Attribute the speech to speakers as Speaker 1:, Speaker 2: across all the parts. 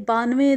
Speaker 1: 92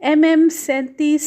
Speaker 1: MM-37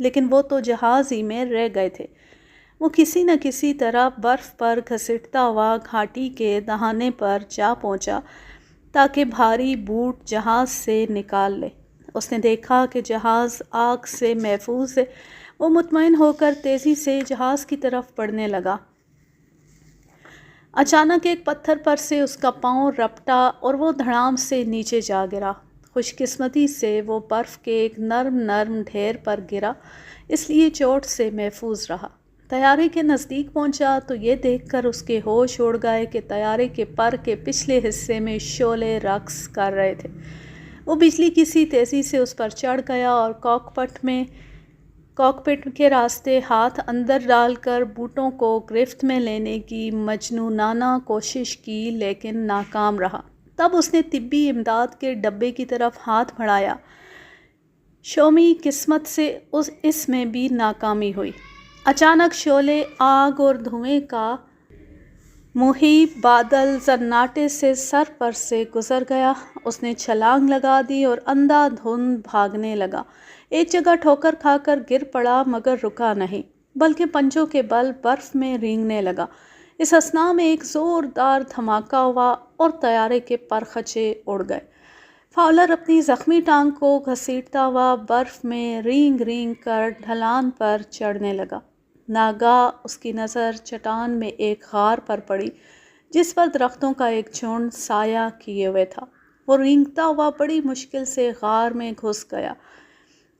Speaker 1: لیکن وہ تو جہاز ہی میں رہ گئے تھے۔ وہ کسی نہ کسی طرح برف پر گھسٹتا ہوا گھاٹی کے دہانے پر جا پہنچا تاکہ بھاری بوٹ جہاز سے نکال لے۔ اس نے دیکھا کہ جہاز آگ سے محفوظ ہے۔ وہ مطمئن ہو کر تیزی سے جہاز کی طرف بڑھنے لگا۔ اچانک ایک پتھر پر سے اس کا پاؤں رپٹا اور وہ دھڑام سے نیچے جا گرا۔ خوش قسمتی سے وہ برف کے ایک نرم ڈھیر پر گرا، اس لیے چوٹ سے محفوظ رہا۔ طیارے کے نزدیک پہنچا تو یہ دیکھ کر اس کے ہوش اڑ گئے کہ طیارے کے پر کے پچھلے حصے میں شعلے رقص کر رہے تھے۔ وہ بجلی کی سی تیزی سے اس پر چڑھ گیا اور کاکپٹ کے راستے ہاتھ اندر ڈال کر بوٹوں کو گرفت میں لینے کی مجنونانہ کوشش کی، لیکن ناکام رہا۔ تب اس نے طبی امداد کے ڈبے کی طرف ہاتھ بڑھایا۔ شومی قسمت سے اس میں بھی ناکامی ہوئی۔ اچانک شعلے، آگ اور دھوئیں کا مہیب بادل سناٹے سے سر پر سے گزر گیا۔ اس نے چھلانگ لگا دی اور اندھا دھند بھاگنے لگا۔ ایک جگہ ٹھوکر کھا کر گر پڑا مگر رکا نہیں، بلکہ پنجوں کے بل برف میں رینگنے لگا۔ اس اثناء میں ایک زوردار دھماکہ ہوا اور طیارے کے پرخچے اڑ گئے۔ فاؤلر اپنی زخمی ٹانگ کو گھسیٹتا ہوا برف میں رینگ رینگ کر ڈھلان پر چڑھنے لگا۔ ناگہاں اس کی نظر چٹان میں ایک غار پر پڑی جس پر درختوں کا ایک جھنڈ سایہ کیے ہوئے تھا۔ وہ رینگتا ہوا بڑی مشکل سے غار میں گھس گیا۔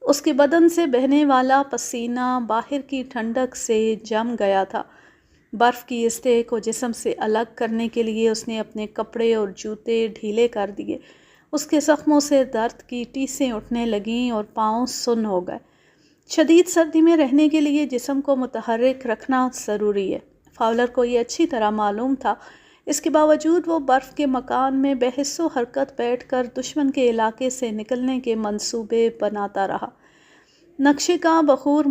Speaker 1: اس کے بدن سے بہنے والا پسینہ باہر کی ٹھنڈک سے جم گیا تھا۔ برف کی اس تہ کو جسم سے الگ کرنے کے لیے اس نے اپنے کپڑے اور جوتے ڈھیلے کر دیے۔ اس کے زخموں سے درد کی ٹیسیں اٹھنے لگیں اور پاؤں سن ہو گئے۔ شدید سردی میں رہنے کے لیے جسم کو متحرک رکھنا ضروری ہے۔ فاؤلر کو یہ اچھی طرح معلوم تھا۔ اس کے باوجود وہ برف کے مکان میں بے حس و حرکت بیٹھ کر دشمن کے علاقے سے نکلنے کے منصوبے بناتا رہا۔ نقشے کا بخور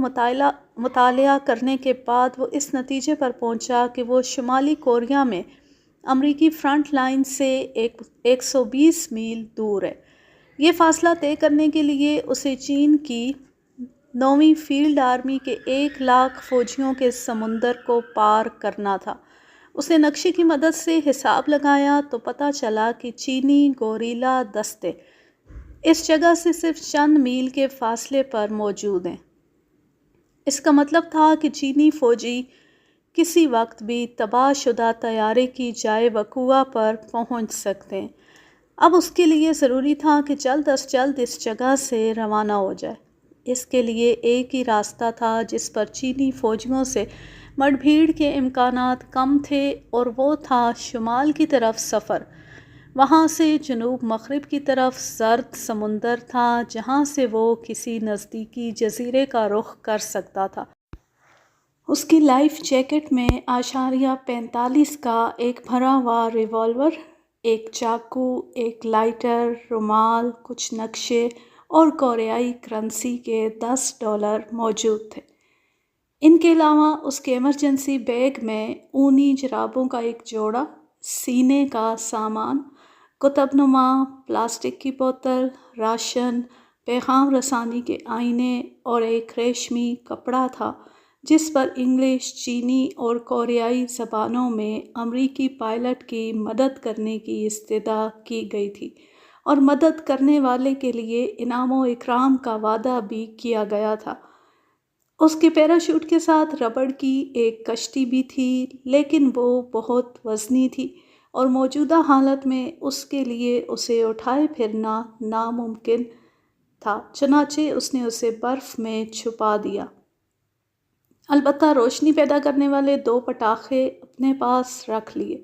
Speaker 1: مطالعہ کرنے کے بعد وہ اس نتیجے پر پہنچا کہ وہ شمالی کوریا میں امریکی فرنٹ لائن سے 120 میل دور ہے۔ یہ فاصلہ طے کرنے کے لیے اسے چین کی 9ویں فیلڈ آرمی کے 1,00,000 فوجیوں کے سمندر کو پار کرنا تھا۔ اس نے نقشے کی مدد سے حساب لگایا تو پتہ چلا کہ چینی گوریلا دستے اس جگہ سے صرف چند میل کے فاصلے پر موجود ہیں۔ اس کا مطلب تھا کہ چینی فوجی کسی وقت بھی تباہ شدہ طیارے کی جائے وقوع پر پہنچ سکتے ہیں۔ اب اس کے لیے ضروری تھا کہ جلد از جلد اس جگہ سے روانہ ہو جائے۔ اس کے لیے ایک ہی راستہ تھا جس پر چینی فوجیوں سے مڈ بھیڑ کے امکانات کم تھے، اور وہ تھا شمال کی طرف سفر۔ وہاں سے جنوب مغرب کی طرف زرد سمندر تھا جہاں سے وہ کسی نزدیکی جزیرے کا رخ کر سکتا تھا۔ اس کی لائف جیکٹ میں .45 کا ایک بھرا ہوا ریوالور، ایک چاقو، ایک لائٹر، رومال، کچھ نقشے اور کوریائی کرنسی کے $10 موجود تھے۔ ان کے علاوہ اس کے ایمرجنسی بیگ میں اونی جرابوں کا ایک جوڑا، سینے کا سامان، کتب نما، پلاسٹک کی بوتل، راشن، پیغام رسانی کے آئینے اور ایک ریشمی کپڑا تھا جس پر انگلش، چینی اور کوریائی زبانوں میں امریکی پائلٹ کی مدد کرنے کی استدعا کی گئی تھی، اور مدد کرنے والے کے لیے انعام و اکرام کا وعدہ بھی کیا گیا تھا۔ اس کے پیراشوٹ کے ساتھ ربڑ کی ایک کشتی بھی تھی، لیکن وہ بہت وزنی تھی اور موجودہ حالت میں اس کے لیے اسے اٹھائے پھرنا ناممکن تھا، چنانچہ اس نے اسے برف میں چھپا دیا۔ البتہ روشنی پیدا کرنے والے 2 پٹاخے اپنے پاس رکھ لیے۔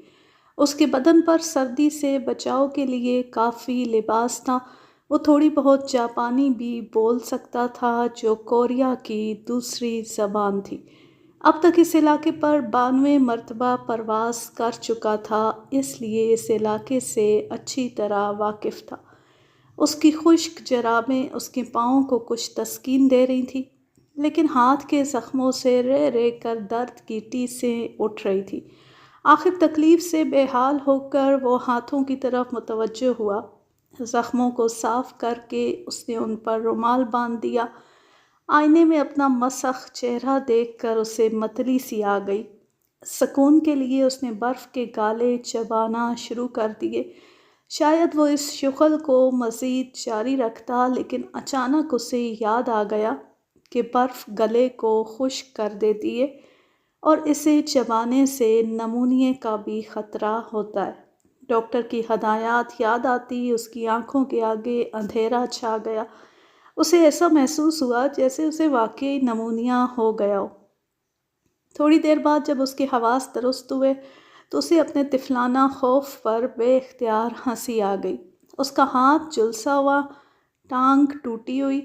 Speaker 1: اس کے بدن پر سردی سے بچاؤ کے لیے کافی لباس تھا۔ وہ تھوڑی بہت جاپانی بھی بول سکتا تھا جو کوریا کی دوسری زبان تھی۔ اب تک اس علاقے پر 92 مرتبہ پرواز کر چکا تھا، اس لیے اس علاقے سے اچھی طرح واقف تھا۔ اس کی خشک جرابیں اس کے پاؤں کو کچھ تسکین دے رہی تھیں، لیکن ہاتھ کے زخموں سے رہ رہ کر درد کی ٹیسیں اٹھ رہی تھی۔ آخر تکلیف سے بے حال ہو کر وہ ہاتھوں کی طرف متوجہ ہوا۔ زخموں کو صاف کر کے اس نے ان پر رومال باندھ دیا آئینے میں اپنا مسخ چہرہ دیکھ کر اسے متلی سی آ گئی۔ سکون کے لیے اس نے برف کے گالے چبانا شروع کر دیے۔ شاید وہ اس شغل کو مزید جاری رکھتا، لیکن اچانک اسے یاد آ گیا کہ برف گلے کو خشک کر دیتی ہے اور اسے چبانے سے نمونیے کا بھی خطرہ ہوتا ہے۔ ڈاکٹر کی ہدایات یاد آتی اس کی آنکھوں کے آگے اندھیرا چھا گیا۔ اسے ایسا محسوس ہوا جیسے اسے واقعی نمونیا ہو گیا ہو۔ تھوڑی دیر بعد جب اس کے حواس درست ہوئے تو اسے اپنے طفلانہ خوف پر بے اختیار ہنسی آ گئی۔ اس کا ہاتھ جھلسا ہوا، ٹانگ ٹوٹی ہوئی،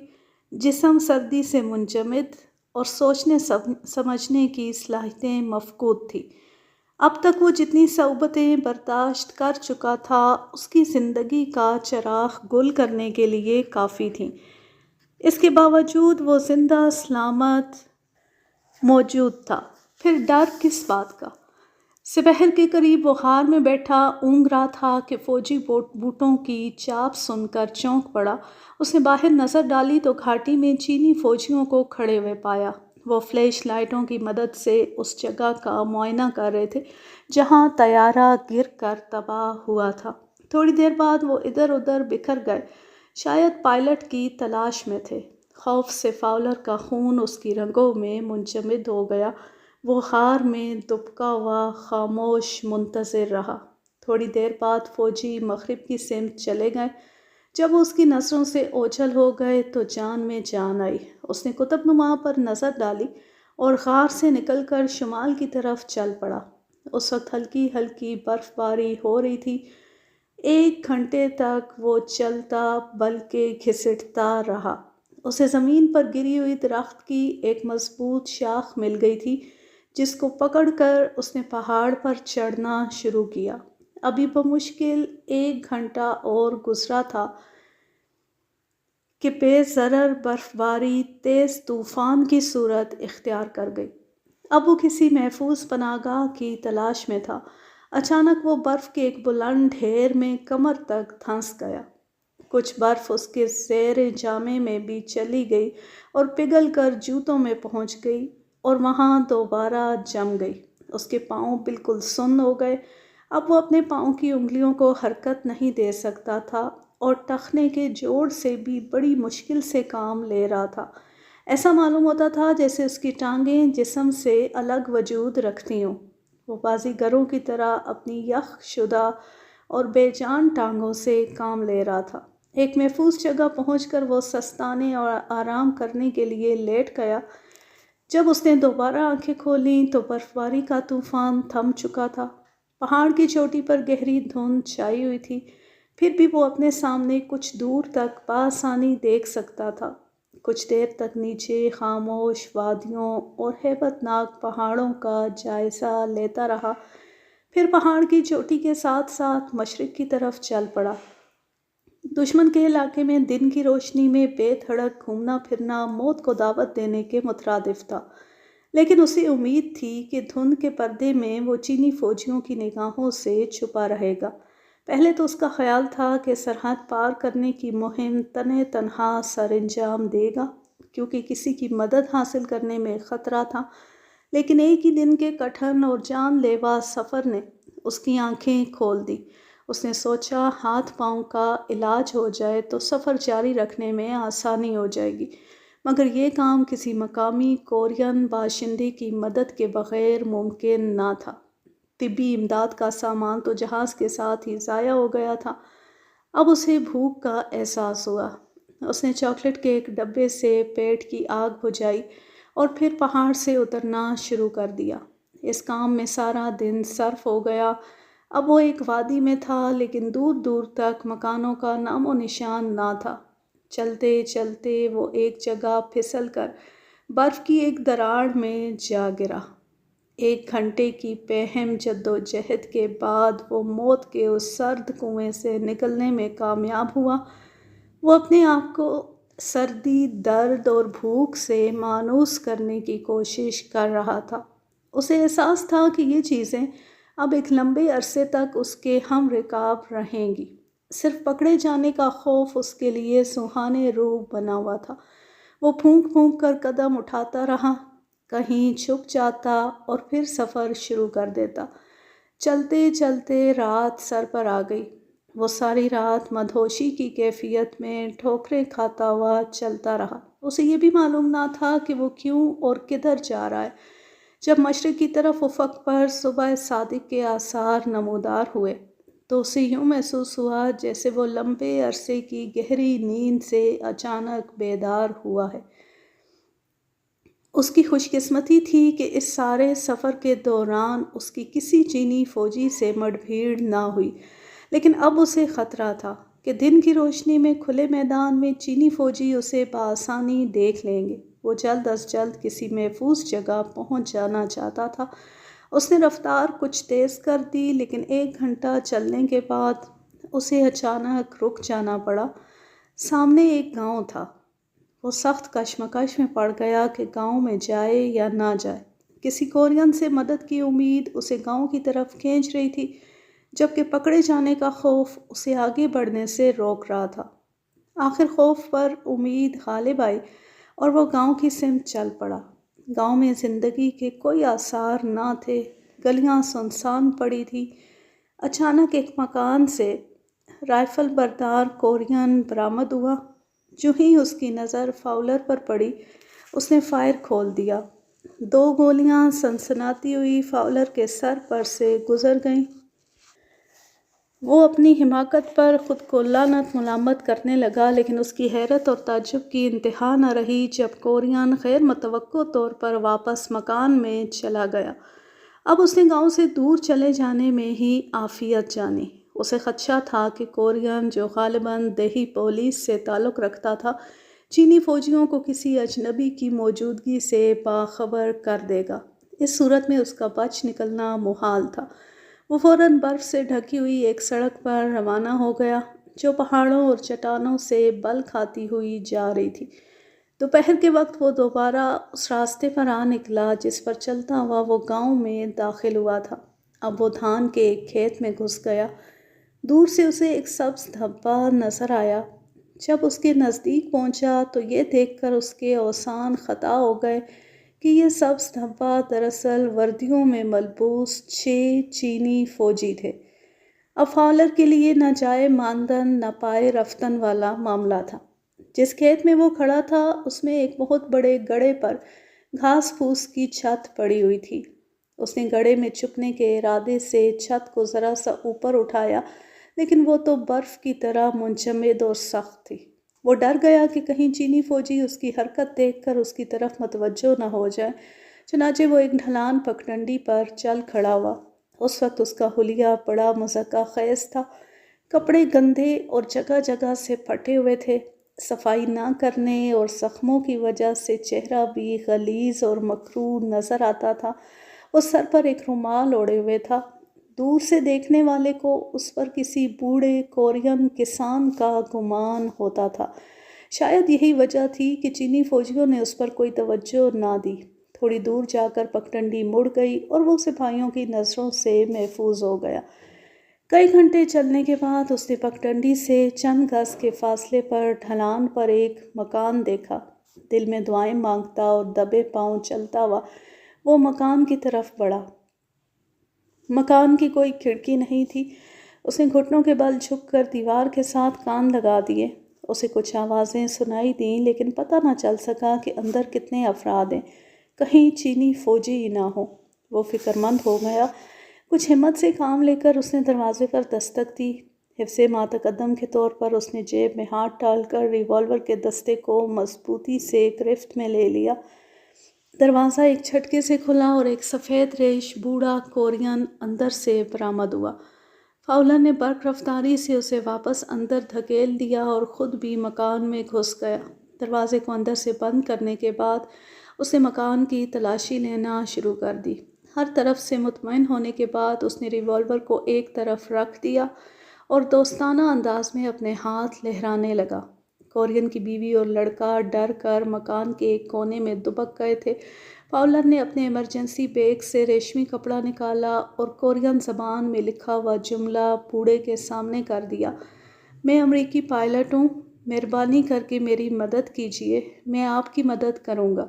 Speaker 1: جسم سردی سے منجمد اور سوچنے سمجھنے کی صلاحیتیں مفقود تھی۔ اب تک وہ جتنی صعوبتیں برداشت کر چکا تھا اس کی زندگی کا چراغ گل کرنے کے لیے کافی تھیں۔ اس کے باوجود وہ زندہ سلامت موجود تھا۔ پھر ڈر کس بات کا؟ سپہر کے قریب وہ غار میں بیٹھا اونگ رہا تھا کہ فوجی بوٹوں کی چاپ سن کر چونک پڑا۔ اس نے باہر نظر ڈالی تو گھاٹی میں چینی فوجیوں کو کھڑے ہوئے پایا۔ وہ فلیش لائٹوں کی مدد سے اس جگہ کا معائنہ کر رہے تھے جہاں طیارہ گر کر تباہ ہوا تھا۔ تھوڑی دیر بعد وہ ادھر ادھر بکھر گئے، شاید پائلٹ کی تلاش میں تھے۔ خوف سے فاؤلر کا خون اس کی رگوں میں منجمد ہو گیا۔ وہ غار میں دبکا ہوا خاموش منتظر رہا۔ تھوڑی دیر بعد فوجی مغرب کی سمت چلے گئے۔ جب وہ اس کی نظروں سے اوجھل ہو گئے تو جان میں جان آئی۔ اس نے قطب نما پر نظر ڈالی اور غار سے نکل کر شمال کی طرف چل پڑا۔ اس وقت ہلکی ہلکی برف باری ہو رہی تھی۔ 1 گھنٹے تک وہ چلتا بلکہ گھسٹتا رہا۔ اسے زمین پر گری ہوئی درخت کی ایک مضبوط شاخ مل گئی تھی جس کو پکڑ کر اس نے پہاڑ پر چڑھنا شروع کیا۔ ابھی بمشکل 1 گھنٹہ اور گزرا تھا کہ بے ضرر برف باری تیز طوفان کی صورت اختیار کر گئی۔ اب وہ کسی محفوظ پناہ گاہ کی تلاش میں تھا۔ اچانک وہ برف کے ایک بلند ڈھیر میں کمر تک دھنس گیا۔ کچھ برف اس کے زیر جامے میں بھی چلی گئی اور پگھل کر جوتوں میں پہنچ گئی اور وہاں دوبارہ جم گئی۔ اس کے پاؤں بالکل سن ہو گئے۔ اب وہ اپنے پاؤں کی انگلیوں کو حرکت نہیں دے سکتا تھا اور ٹخنے کے جوڑ سے بھی بڑی مشکل سے کام لے رہا تھا۔ ایسا معلوم ہوتا تھا جیسے اس کی ٹانگیں جسم سے الگ وجود رکھتی ہوں۔ وہ بازیگروں کی طرح اپنی یخ شدہ اور بے جان ٹانگوں سے کام لے رہا تھا۔ ایک محفوظ جگہ پہنچ کر وہ سستانے اور آرام کرنے کے لیے لیٹ گیا۔ جب اس نے دوبارہ آنکھیں کھولیں تو برف باری کا طوفان تھم چکا تھا۔ پہاڑ کی چوٹی پر گہری دھند چھائی ہوئی تھی، پھر بھی وہ اپنے سامنے کچھ دور تک بآسانی دیکھ سکتا تھا۔ کچھ دیر تک نیچے خاموش وادیوں اور ہیبت ناک پہاڑوں کا جائزہ لیتا رہا، پھر پہاڑ کی چوٹی کے ساتھ ساتھ مشرق کی طرف چل پڑا۔ دشمن کے علاقے میں دن کی روشنی میں بے دھڑک گھومنا پھرنا موت کو دعوت دینے کے مترادف تھا، لیکن اسے امید تھی کہ دھند کے پردے میں وہ چینی فوجیوں کی نگاہوں سے چھپا رہے گا۔ پہلے تو اس کا خیال تھا کہ سرحد پار کرنے کی مہم تنہا سر انجام دے گا کیونکہ کسی کی مدد حاصل کرنے میں خطرہ تھا، لیکن ایک ہی دن کے کٹھن اور جان لیوا سفر نے اس کی آنکھیں کھول دی۔ اس نے سوچا ہاتھ پاؤں کا علاج ہو جائے تو سفر جاری رکھنے میں آسانی ہو جائے گی، مگر یہ کام کسی مقامی کورین باشندے کی مدد کے بغیر ممکن نہ تھا۔ طبی امداد کا سامان تو جہاز کے ساتھ ہی ضائع ہو گیا تھا۔ اب اسے بھوک کا احساس ہوا۔ اس نے چاکلیٹ کے ایک ڈبے سے پیٹ کی آگ بجھائی اور پھر پہاڑ سے اترنا شروع کر دیا۔ اس کام میں سارا دن صرف ہو گیا۔ اب وہ ایک وادی میں تھا لیکن دور دور تک مکانوں کا نام و نشان نہ تھا۔ چلتے چلتے وہ ایک جگہ پھسل کر برف کی ایک دراڑ میں جا گرا۔ 1 گھنٹے کی پہم جدوجہد کے بعد وہ موت کے اس سرد کنویں سے نکلنے میں کامیاب ہوا۔ وہ اپنے آپ کو سردی، درد اور بھوک سے مانوس کرنے کی کوشش کر رہا تھا۔ اسے احساس تھا کہ یہ چیزیں اب ایک لمبے عرصے تک اس کے ہم رکاب رہیں گی۔ صرف پکڑے جانے کا خوف اس کے لیے سوہانے روح بنا ہوا تھا۔ وہ پھونک پھونک کر قدم اٹھاتا رہا، کہیں چھپ جاتا اور پھر سفر شروع کر دیتا۔ چلتے چلتے رات سر پر آ گئی۔ وہ ساری رات مدہوشی کی کیفیت میں ٹھوکریں کھاتا ہوا چلتا رہا۔ اسے یہ بھی معلوم نہ تھا کہ وہ کیوں اور کدھر جا رہا ہے۔ جب مشرق کی طرف افق پر صبح صادق کے آثار نمودار ہوئے تو اسے یوں محسوس ہوا جیسے وہ لمبے عرصے کی گہری نیند سے اچانک بیدار ہوا ہے۔ اس کی خوش قسمتی تھی کہ اس سارے سفر کے دوران اس کی کسی چینی فوجی سے مڈ بھیڑ نہ ہوئی، لیکن اب اسے خطرہ تھا کہ دن کی روشنی میں کھلے میدان میں چینی فوجی اسے بآسانی دیکھ لیں گے۔ وہ جلد از جلد کسی محفوظ جگہ پہنچ جانا چاہتا تھا۔ اس نے رفتار کچھ تیز کر دی، لیکن 1 گھنٹہ چلنے کے بعد اسے اچانک رک جانا پڑا۔ سامنے ایک گاؤں تھا۔ وہ سخت کشمکش میں پڑ گیا کہ گاؤں میں جائے یا نہ جائے۔ کسی کورین سے مدد کی امید اسے گاؤں کی طرف کھینچ رہی تھی، جبکہ پکڑے جانے کا خوف اسے آگے بڑھنے سے روک رہا تھا۔ آخر خوف پر امید غالب آئی اور وہ گاؤں کی سمت چل پڑا۔ گاؤں میں زندگی کے کوئی آثار نہ تھے، گلیاں سنسان پڑی تھیں۔ اچانک ایک مکان سے رائفل بردار کورین برآمد ہوا۔ جو ہی اس کی نظر فاؤلر پر پڑی، اس نے فائر کھول دیا۔ 2 گولیاں سنسناتی ہوئی فاؤلر کے سر پر سے گزر گئیں۔ وہ اپنی حماقت پر خود کو لعنت ملامت کرنے لگا، لیکن اس کی حیرت اور تعجب کی انتہا نہ رہی جب کورین غیر متوقع طور پر واپس مکان میں چلا گیا۔ اب اس نے گاؤں سے دور چلے جانے میں ہی عافیت جانی۔ اسے خدشہ تھا کہ کورین، جو غالباً دیہی پولیس سے تعلق رکھتا تھا، چینی فوجیوں کو کسی اجنبی کی موجودگی سے باخبر کر دے گا۔ اس صورت میں اس کا بچ نکلنا محال تھا۔ وہ فوراً برف سے ڈھکی ہوئی ایک سڑک پر روانہ ہو گیا جو پہاڑوں اور چٹانوں سے بل کھاتی ہوئی جا رہی تھی۔ دوپہر کے وقت وہ دوبارہ اس راستے پر آ نکلا جس پر چلتا ہوا وہ گاؤں میں داخل ہوا تھا۔ اب وہ دھان کے ایک کھیت میں گھس گیا۔ دور سے اسے ایک سبز دھبہ نظر آیا۔ جب اس کے نزدیک پہنچا تو یہ دیکھ کر اس کے اوسان خطا ہو گئے کہ یہ سبز دھبہ دراصل وردیوں میں ملبوس 6 چینی فوجی تھے۔ اب فاؤلر کے لیے نہ جائے ماندن نہ پائے رفتن والا معاملہ تھا۔ جس کھیت میں وہ کھڑا تھا اس میں ایک بہت بڑے گڑھے پر گھاس پھوس کی چھت پڑی ہوئی تھی۔ اس نے گڑھے میں چھپنے کے ارادے سے چھت کو ذرا سا اوپر اٹھایا، لیکن وہ تو برف کی طرح منجمد اور سخت تھی۔ وہ ڈر گیا کہ کہیں چینی فوجی اس کی حرکت دیکھ کر اس کی طرف متوجہ نہ ہو جائے، چنانچہ وہ ایک ڈھلان پگڈنڈی پر چل کھڑا ہوا۔ اس وقت اس کا حلیہ بڑا مضحکہ خیز تھا۔ کپڑے گندے اور جگہ جگہ سے پھٹے ہوئے تھے۔ صفائی نہ کرنے اور زخموں کی وجہ سے چہرہ بھی غلیظ اور مکروہ نظر آتا تھا۔ وہ سر پر ایک رومال اوڑھے ہوئے تھا۔ دور سے دیکھنے والے کو اس پر کسی بوڑھے کورین کسان کا گمان ہوتا تھا۔ شاید یہی وجہ تھی کہ چینی فوجیوں نے اس پر کوئی توجہ نہ دی۔ تھوڑی دور جا کر پگڈنڈی مڑ گئی اور وہ سپاہیوں کی نظروں سے محفوظ ہو گیا۔ کئی گھنٹے چلنے کے بعد اس نے پگڈنڈی سے چند گز کے فاصلے پر ڈھلان پر ایک مکان دیکھا۔ دل میں دعائیں مانگتا اور دبے پاؤں چلتا ہوا وہ مکان کی طرف بڑھا۔ مکان کی کوئی کھڑکی نہیں تھی۔ اس نے گھٹنوں کے بل جھک کر دیوار کے ساتھ کان لگا دیے۔ اسے کچھ آوازیں سنائی دیں، لیکن پتہ نہ چل سکا کہ اندر کتنے افراد ہیں، کہیں چینی فوجی ہی نہ ہو۔ وہ فکر مند ہو گیا۔ کچھ ہمت سے کام لے کر اس نے دروازے پر دستک دی۔ حفظ ما تقدم کے طور پر اس نے جیب میں ہاتھ ڈال کر ریوالور کے دستے کو مضبوطی سے گرفت میں لے لیا۔ دروازہ ایک جھٹکے سے کھلا اور ایک سفید ریش بوڑھا کورین اندر سے برآمد ہوا۔ فاؤلر نے برق رفتاری سے اسے واپس اندر دھکیل دیا اور خود بھی مکان میں گھس گیا۔ دروازے کو اندر سے بند کرنے کے بعد اس نے مکان کی تلاشی لینا شروع کر دی۔ ہر طرف سے مطمئن ہونے کے بعد اس نے ریوالور کو ایک طرف رکھ دیا اور دوستانہ انداز میں اپنے ہاتھ لہرانے لگا۔ کورین کی بیوی اور لڑکا ڈر کر مکان کے ایک کونے میں دبک گئے تھے۔ فاؤلر نے اپنے ایمرجنسی بیگ سے ریشمی کپڑا نکالا اور کورین زبان میں لکھا ہوا جملہ بوڑھے کے سامنے کر دیا: میں امریکی پائلٹ ہوں، مہربانی کر کے میری مدد کیجیے، میں آپ کی مدد کروں گا۔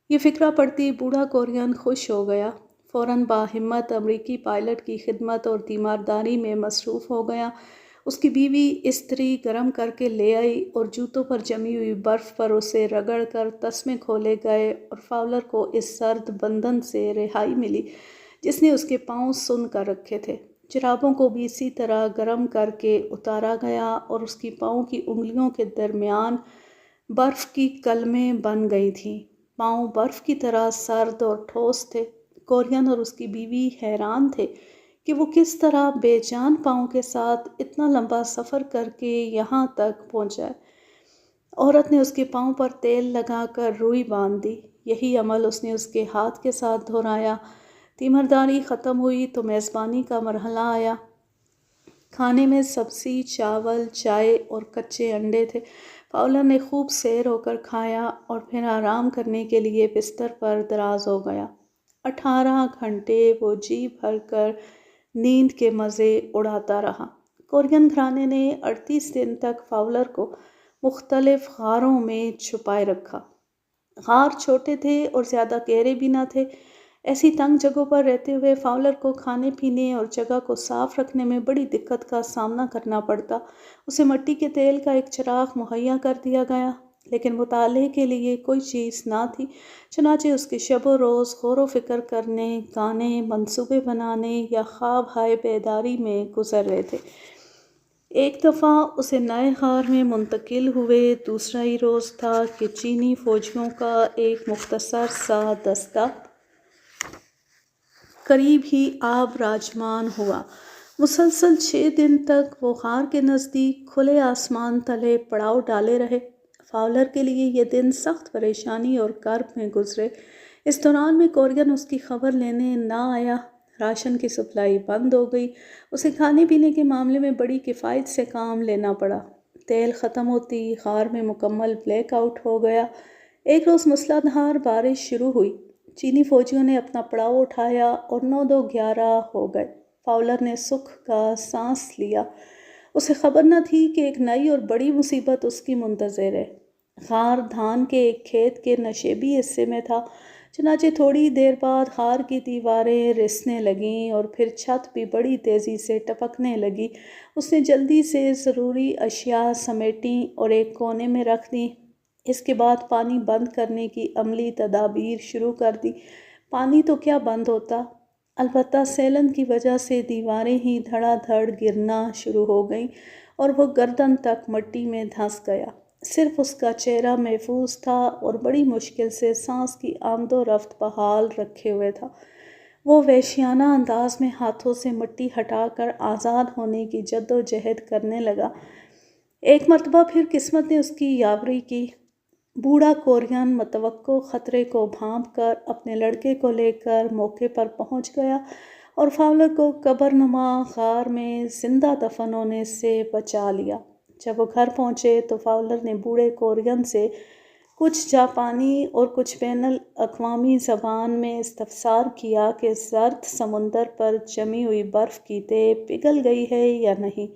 Speaker 1: یہ فقرہ پڑھتی بوڑھا کورین خوش ہو گیا، فوراً باہمت امریکی پائلٹ کی خدمت اور تیمارداری میں مصروف ہو گیا۔ اس کی بیوی استری گرم کر کے لے آئی اور جوتوں پر جمی ہوئی برف پر اسے رگڑ کر تسمے کھولے گئے اور فاؤلر کو اس سرد بندھن سے رہائی ملی جس نے اس کے پاؤں سن کر رکھے تھے۔ جرابوں کو بھی اسی طرح گرم کر کے اتارا گیا اور اس کی پاؤں کی انگلیوں کے درمیان برف کی کلمیں بن گئی تھیں۔ پاؤں برف کی طرح سرد اور ٹھوس تھے۔ کورین اور اس کی بیوی حیران تھے کہ وہ کس طرح بے جان پاؤں کے ساتھ اتنا لمبا سفر کر کے یہاں تک پہنچا ہے۔ عورت نے اس کے پاؤں پر تیل لگا کر روئی باندھ دی۔ یہی عمل اس نے اس کے ہاتھ کے ساتھ دہرایا۔ تیمارداری ختم ہوئی تو میزبانی کا مرحلہ آیا۔ کھانے میں سبزی، چاول، چائے اور کچے انڈے تھے۔ فاؤلر نے خوب سیر ہو کر کھایا اور پھر آرام کرنے کے لیے بستر پر دراز ہو گیا۔ 18 گھنٹے وہ جی بھر کر نیند کے مزے اڑاتا رہا۔ کورین گھرانے نے 38 دن تک فاؤلر کو مختلف غاروں میں چھپائے رکھا۔ غار چھوٹے تھے اور زیادہ گہرے بھی نہ تھے۔ ایسی تنگ جگہوں پر رہتے ہوئے فاؤلر کو کھانے پینے اور جگہ کو صاف رکھنے میں بڑی دقت کا سامنا کرنا پڑتا۔ اسے مٹی کے تیل کا ایک چراغ مہیا کر دیا گیا، لیکن مطالعے کے لیے کوئی چیز نہ تھی۔ چنانچہ اس کے شب و روز غور و فکر کرنے، گانے، منصوبے بنانے یا خواب ہائے بیداری میں گزر رہے تھے۔ ایک دفعہ اسے نئے غار میں منتقل ہوئے دوسرا ہی روز تھا کہ چینی فوجیوں کا ایک مختصر سا دستہ قریب ہی آب راجمان ہوا۔ مسلسل 6 دن تک وہ غار کے نزدیک کھلے آسمان تلے پڑاؤ ڈالے رہے۔ فاؤلر کے لیے یہ دن سخت پریشانی اور کرب میں گزرے۔ اس دوران میں کورین اس کی خبر لینے نہ آیا۔ راشن کی سپلائی بند ہو گئی۔ اسے کھانے پینے کے معاملے میں بڑی کفایت سے کام لینا پڑا۔ تیل ختم ہوتی غار میں مکمل بلیک آؤٹ ہو گیا۔ ایک روز موسلا دھار بارش شروع ہوئی۔ چینی فوجیوں نے اپنا پڑاؤ اٹھایا اور 9-2-11 ہو گئے۔ فاؤلر نے سکھ کا سانس لیا۔ اسے خبر نہ تھی کہ ایک نئی اور بڑی مصیبت اس کی منتظر ہے۔ غار دھان کے ایک کھیت کے نشیبی حصے میں تھا۔ چنانچہ تھوڑی دیر بعد غار کی دیواریں رسنے لگیں اور پھر چھت بھی بڑی تیزی سے ٹپکنے لگی۔ اس نے جلدی سے ضروری اشیاء سمیٹیں اور ایک کونے میں رکھ دیں۔ اس کے بعد پانی بند کرنے کی عملی تدابیر شروع کر دی۔ پانی تو کیا بند ہوتا، البتہ سیلن کی وجہ سے دیواریں ہی دھڑا دھڑ گرنا شروع ہو گئیں اور وہ گردن تک مٹی میں دھنس گیا۔ صرف اس کا چہرہ محفوظ تھا اور بڑی مشکل سے سانس کی آمد و رفت بحال رکھے ہوئے تھا۔ وہ وحشیانہ انداز میں ہاتھوں سے مٹی ہٹا کر آزاد ہونے کی جد و جہد کرنے لگا۔ ایک مرتبہ پھر قسمت نے اس کی یاوری کی۔ بوڑھا کورین متوقع خطرے کو بھانپ کر اپنے لڑکے کو لے کر موقع پر پہنچ گیا اور فاؤلر کو قبر نما غار میں زندہ دفن ہونے سے بچا لیا۔ جب وہ گھر پہنچے تو فاؤلر نے بوڑھے کورین سے کچھ جاپانی اور کچھ بین الاقوامی زبان میں استفسار کیا کہ زرد سمندر پر جمی ہوئی برف کی تہ پگھل گئی ہے یا نہیں۔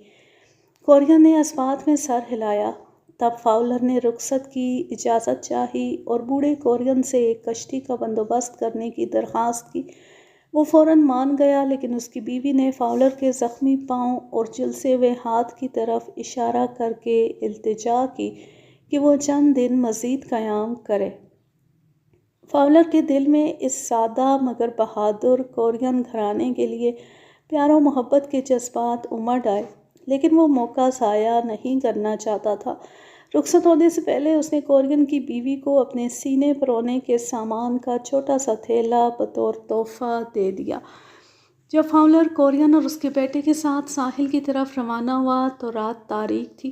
Speaker 1: کورین نے اس بات میں سر ہلایا۔ تب فاؤلر نے رخصت کی اجازت چاہی اور بوڑھے کورین سے ایک کشتی کا بندوبست کرنے کی درخواست کی۔ وہ فوراً مان گیا، لیکن اس کی بیوی نے فاؤلر کے زخمی پاؤں اور جھلسے ہوئے ہاتھ کی طرف اشارہ کر کے التجا کی کہ وہ چند دن مزید قیام کرے۔ فاؤلر کے دل میں اس سادہ مگر بہادر کورین گھرانے کے لیے پیار و محبت کے جذبات امڈ آئے، لیکن وہ موقع ضائع نہیں کرنا چاہتا تھا۔ رخصت ہونے سے پہلے اس نے کورین کی بیوی کو اپنے سینے پرونے کے سامان کا چھوٹا سا تھیلا بطور تحفہ دے دیا۔ جب فاؤلر کورین اور اس کے بیٹے کے ساتھ ساحل کی طرف روانہ ہوا تو رات تاریک تھی۔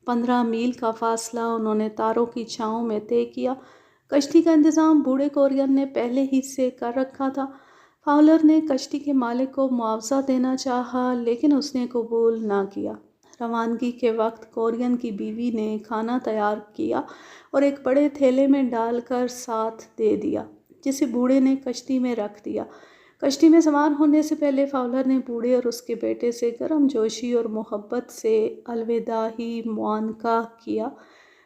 Speaker 1: 15 میل کا فاصلہ انہوں نے تاروں کی چھاؤں میں طے کیا۔ کشتی کا انتظام بوڑھے کورین نے پہلے ہی سے کر رکھا تھا۔ فاؤلر نے کشتی کے مالک کو معاوضہ دینا چاہا، لیکن اس نے قبول نہ کیا۔ روانگی کے وقت کورین کی بیوی نے کھانا تیار کیا اور ایک بڑے تھیلے میں ڈال کر ساتھ دے دیا، جسے بوڑھے نے کشتی میں رکھ دیا۔ کشتی میں سوار ہونے سے پہلے فاؤلر نے بوڑھے اور اس کے بیٹے سے گرم جوشی اور محبت سے الوداعی معانقہ کیا۔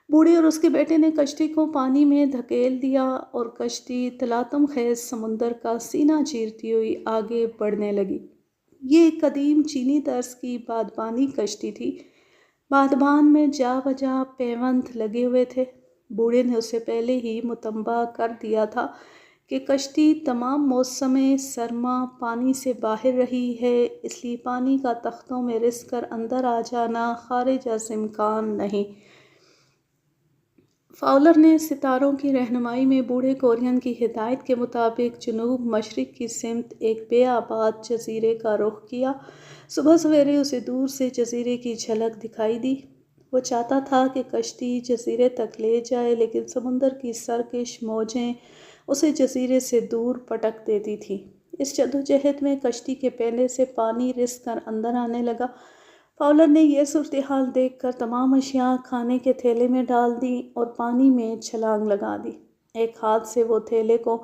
Speaker 1: بوڑھے اور اس کے بیٹے نے کشتی کو پانی میں دھکیل دیا اور کشتی تلاطم خیز سمندر کا سینہ چیرتی ہوئی آگے بڑھنے لگی۔ یہ ایک قدیم چینی طرز کی بادبانی کشتی تھی۔ بادبان میں جا بجا پیوند لگے ہوئے تھے۔ بوڑھے نے اسے پہلے ہی متنبہ کر دیا تھا کہ کشتی تمام موسم سرما پانی سے باہر رہی ہے، اس لیے پانی کا تختوں میں رس کر اندر آ جانا خارج از امکان نہیں۔ فاؤلر نے ستاروں کی رہنمائی میں بوڑھے کورین کی ہدایت کے مطابق جنوب مشرق کی سمت ایک بے آباد جزیرے کا رخ کیا۔ صبح سویرے اسے دور سے جزیرے کی جھلک دکھائی دی۔ وہ چاہتا تھا کہ کشتی جزیرے تک لے جائے، لیکن سمندر کی سرکش موجیں اسے جزیرے سے دور پٹک دیتی تھیں۔ اس جدوجہد میں کشتی کے پہلے سے پانی رس کر اندر آنے لگا۔ فاؤلر نے یہ صورتحال دیکھ کر تمام اشیاء کھانے کے تھیلے میں ڈال دیں اور پانی میں چھلانگ لگا دی۔ ایک ہاتھ سے وہ تھیلے کو